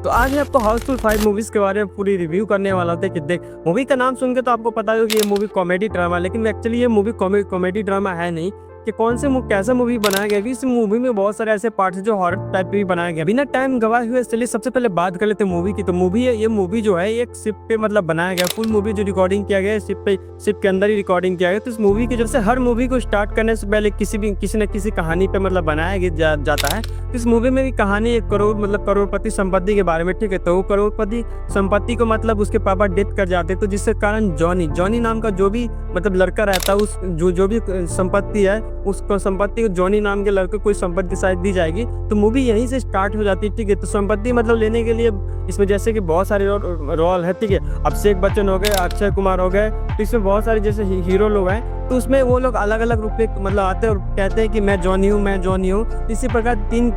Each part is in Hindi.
तो आज मैं आपको हाउसफुल 5 मूवीज़ के बारे में पूरी रिव्यू करने वाला था कि देख मूवी का नाम सुन के तो आपको पता होगा कि ये मूवी कॉमेडी ड्रामा है, लेकिन एक्चुअली ये मूवी कॉमेडी ड्रामा है नहीं कि कौन से कैसा मूवी बनाया गया है। इस मूवी में बहुत सारे ऐसे पार्ट्स जो हॉरर टाइप के भी बनाया गया। बिना टाइम गवाए हुए चलिए सबसे पहले बात कर लेते हैं मूवी की। तो ये मूवी जो है एक शिप पे मतलब बनाया गया। फुल मूवी जो रिकॉर्डिंग किया गया है शिप के अंदर ही रिकॉर्डिंग किया गया। तो इस मूवी की जब से हर मूवी को स्टार्ट करने से पहले किसी न किसी कहानी पे मतलब बनाया जाता है। तो इस मूवी में भी कहानी एक करोड़पति संपत्ति के बारे में, ठीक है। तो वो करोड़पति संपत्ति को मतलब उसके पापा डेथ कर जाते, तो जिसके कारण जॉनी नाम का जो भी मतलब लड़का रहता है, उस जो भी संपत्ति है उसको संपत्ति को जॉनी नाम के लड़के को कोई संपत्ति शायद दी जाएगी। तो मूवी यहीं से स्टार्ट हो जाती है, ठीक है। तो संपत्ति मतलब लेने के लिए इसमें जैसे कि बहुत सारे रोल है, ठीक है। अभिषेक बच्चन हो गए, अक्षय कुमार हो गए, तो इसमें बहुत सारे जैसे हीरो लोग हैं। तो उसमें वो लोग अलग अलग रूप में मतलब आते हैं और कहते हैं कि मैं जॉनी हूँ। इसी प्रकार तीन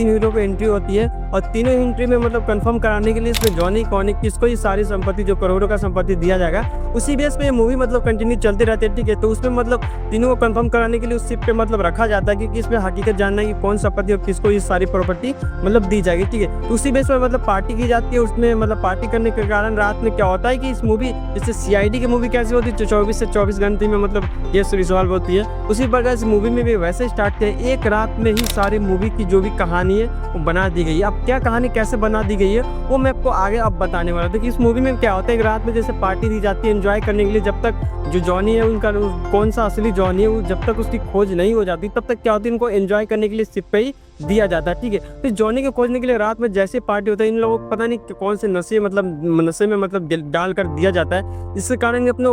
हीरो की एंट्री होती है और तीनों एंट्री में मतलब कंफर्म कराने के लिए इसमें जॉनी कौन है, किसको ये सारी संपत्ति जो करोड़ों का संपत्ति दिया जाएगा, उसी बेस पे ये मूवी मतलब कंटिन्यू चलती रहती है, ठीक है। तो उसमें मतलब तीनों को कंफर्म कराने के लिए उस शिप पे मतलब रखा जाता है क्योंकि इसमें हकीकत जानना है कि कौन संपत्ति और किसको ये सारी प्रॉपर्टी मतलब दी जाएगी, ठीक है। तो उसी बेस पर मतलब पार्टी की जाती है। उसमें मतलब पार्टी करने के कारण रात में क्या होता है कि इस मूवी जैसे CID की मूवी कैसी होती है 24 से 24 घंटे में मतलब केस रिजॉल्व होती है, उसी प्रकार इस मूवी में भी वैसे स्टार्ट किया। एक रात में ही सारी मूवी की जो भी कहानी है वो बना दी गई है। अब क्या कहानी कैसे बना दी गई है वो मैं आपको आगे अब बताने वाला था कि इस मूवी में क्या होता है। एक रात में जैसे पार्टी दी जाती है एंजॉय करने के लिए, जब तक जो जॉनी है उनका कौन सा असली जॉनी है वो जब तक उसकी खोज नहीं हो जाती तब तक क्या होती है, इनको एंजॉय करने के लिए शिप पे ही दिया जाता है, ठीक है। तो जॉनी को खोजने के लिए रात में जैसे पार्टी होता है, इन लोगों को पता नहीं कौन से नशे में मतलब डाल कर दिया जाता है, जिसके कारण अपने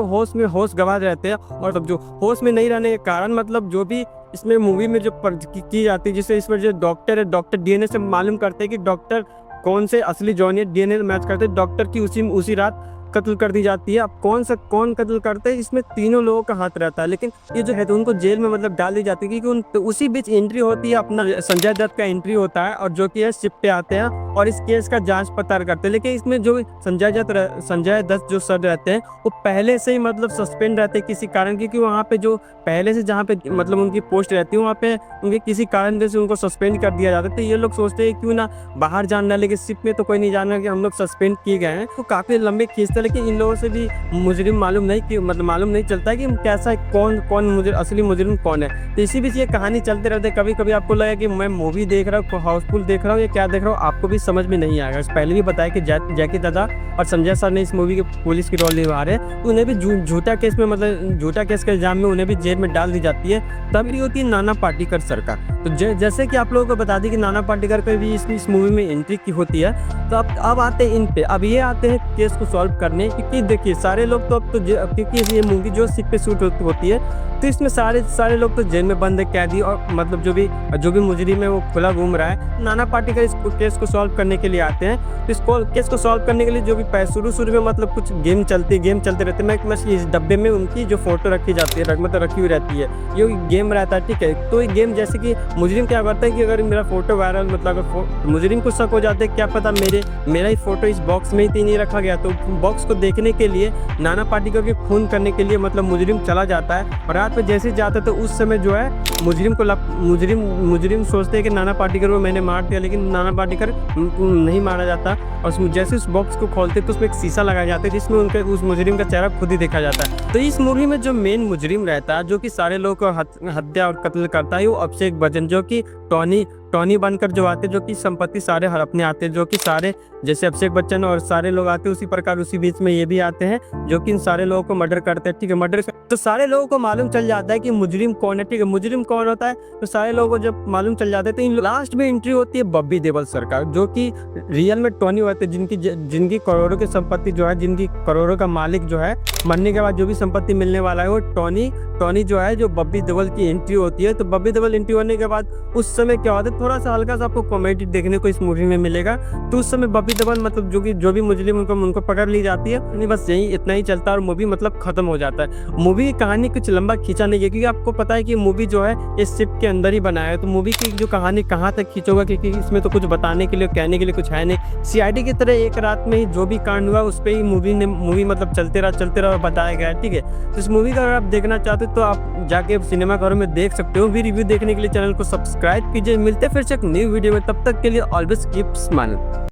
होश गंवा रहते हैं। और तब जो होश में नहीं रहने के कारण मतलब जो भी इसमें मूवी में जो की जाती है, जिससे इसमें जो डॉक्टर है, डॉक्टर DNA से मालूम करते हैं कि डॉक्टर कौन से असली जॉनी है। DNA मैच करते हैं, डॉक्टर की उसी रात कत्ल कर दी जाती है। अब कौन कत्ल करते हैं, इसमें तीनों लोगों का हाथ रहता है, लेकिन ये जो है तो उनको जेल में मतलब डाल दी जाती है क्योंकि तो उसी बीच एंट्री होती है अपना संजय दत्त का एंट्री होता है और जो कि है शिप पे आते हैं और इस केस का जांच पड़ताल करते हैं। लेकिन इसमें जो संजय दत्त जो सर रहते हैं वो पहले से ही मतलब सस्पेंड रहते हैं किसी कारण, क्योंकि वहाँ पे जो पहले से जहाँ पे मतलब उनकी पोस्ट रहती है वहाँ पे उनके किसी कारण से उनको सस्पेंड कर दिया जाता है। तो ये लोग सोचते हैं क्यों ना बाहर जानना, लेकिन शिप में तो कोई नहीं जानना कि हम लोग सस्पेंड किए गए हैं। तो काफी लंबे खींचते, लेकिन इन लोगों से भी मुजरिम मालूम नहीं चलता है कि कैसा कौन असली मुजरिम कौन है। तो इसी बीच ये कहानी चलते रहते। कभी कभी आपको लगा कि मैं मूवी देख रहा हूँ, हाउसफुल देख रहा हूँ या क्या देख रहा हूँ, आपको भी समझ में नहीं आएगा। पहले भी बताया कि जैकी दादा और संजय सर ने इस मूवी के पुलिस की रोल निभा रहे हैं। तो उन्हें भी झूठा केस में मतलब झूठा केस के इल्जाम में उन्हें भी जेल में डाल दी जाती है। तब भी होती है नाना पाटेकर सरकार। तो जैसे कि आप लोगों को बता दी कि नाना पाटेकर पे भी इस मूवी में एंट्री की होती है। तो अब आते हैं इन पे, अब ये आते हैं केस को सॉल्व करने, क्योंकि देखिए सारे लोग तो अब तो क्योंकि ये मूवी जो शिप पे शूट होती है तो इसमें सारे लोग तो जेल में बंद है, कैदी, और मतलब जो भी मुजरिम है वो खुला घूम रहा है। नाना पाटेकर इस केस को सॉल्व करने के लिए आते हैं। तो इस केस को सॉल्व करने के लिए जो भी शुरू में मतलब कुछ गेम चलते रहते हैं। मैं इस डब्बे में उनकी जो फोटो रखी जाती है मतलब रखी हुई रहती है, ये गेम रहता है, ठीक है। तो ये गेम जैसे कि मुजरिम क्या करता है कि अगर मेरा फोटो वायरल मतलब अगर मुजरिम को शक हो जाता है क्या पता मेरा ही फोटो इस बॉक्स में ही नहीं रखा गया, तो बॉक्स को देखने के लिए नाना पाटेकर के खून करने के लिए मतलब मुजरिम चला जाता है। और रात में जैसे ही जाता है तो उस समय जो है मुजरिम सोचते हैं कि नाना पाटेकर को मैंने मार दिया, लेकिन नाना पाटेकर नहीं मारा जाता। और जैसे उस बॉक्स को खोलते तो उसमें एक शीशा लगाया जाता है जिसमें उस मुजरिम का चेहरा खुद ही देखा जाता है। तो इस मूवी में जो मेन मुजरिम रहता है जो कि सारे लोगों को हत्या और कत्ल करता है वो अभिषेक बच्चन, जो कि टॉनी बनकर जो आते जो कि संपत्ति सारे हड़पने आते हैं, जो कि सारे जैसे अभिषेक बच्चन और सारे लोग आते हैं उसी प्रकार उसी बीच में ये भी आते हैं जो कि इन सारे लोगों को मर्डर करते हैं, ठीक है। मर्डर तो सारे लोगों को मालूम चल जाता है कि मुजरिम कौन है, ठीक है। मुजरिम कौन होता है तो सारे लोगों को जब मालूम चल जाता है तो इन लास्ट में एंट्री होती है बॉबी देओल सरकार, जो कि रियल में टॉनी होते हैं, जिनकी करोड़ों की संपत्ति जो है, जिनकी करोड़ों का मालिक जो है, मरने के बाद जो भी संपत्ति मिलने वाला है वो टॉनी जो है, जो बॉबी देओल की एंट्री होती है। तो बॉबी देओल एंट्री होने के बाद उस समय क्या होता है, थोड़ा सा हल्का सा आपको कॉमेडी देखने को इस मूवी में मिलेगा। तो उस समय बॉबी देओल मतलब जो भी मुजरिम उनको पकड़ ली जाती है। बस यही इतना ही चलता है और मूवी मतलब खत्म हो जाता है। मूवी की कहानी कुछ लंबा खींचा नहीं है क्योंकि आपको पता है कि मूवी जो है इस शिप के अंदर ही बनाया है। तो मूवी की जो कहानी कहाँ तक खींचोगा, क्योंकि इसमें तो कुछ बताने के लिए कहने के लिए कुछ है नहीं। CID की तरह एक रात में ही जो भी कांड हुआ उस पर ही मूवी मतलब चलते रहा बताया गया है, ठीक है। तो इस मूवी का अगर आप देखना चाहते हो तो आप जाके सिनेमा घरों में देख सकते हो। भी रिव्यू देखने के लिए चैनल को सब्सक्राइब कीजिए। मिलते फिर से एक न्यू वीडियो में, तब तक के लिए ऑलवेज कीप स्माइलिंग।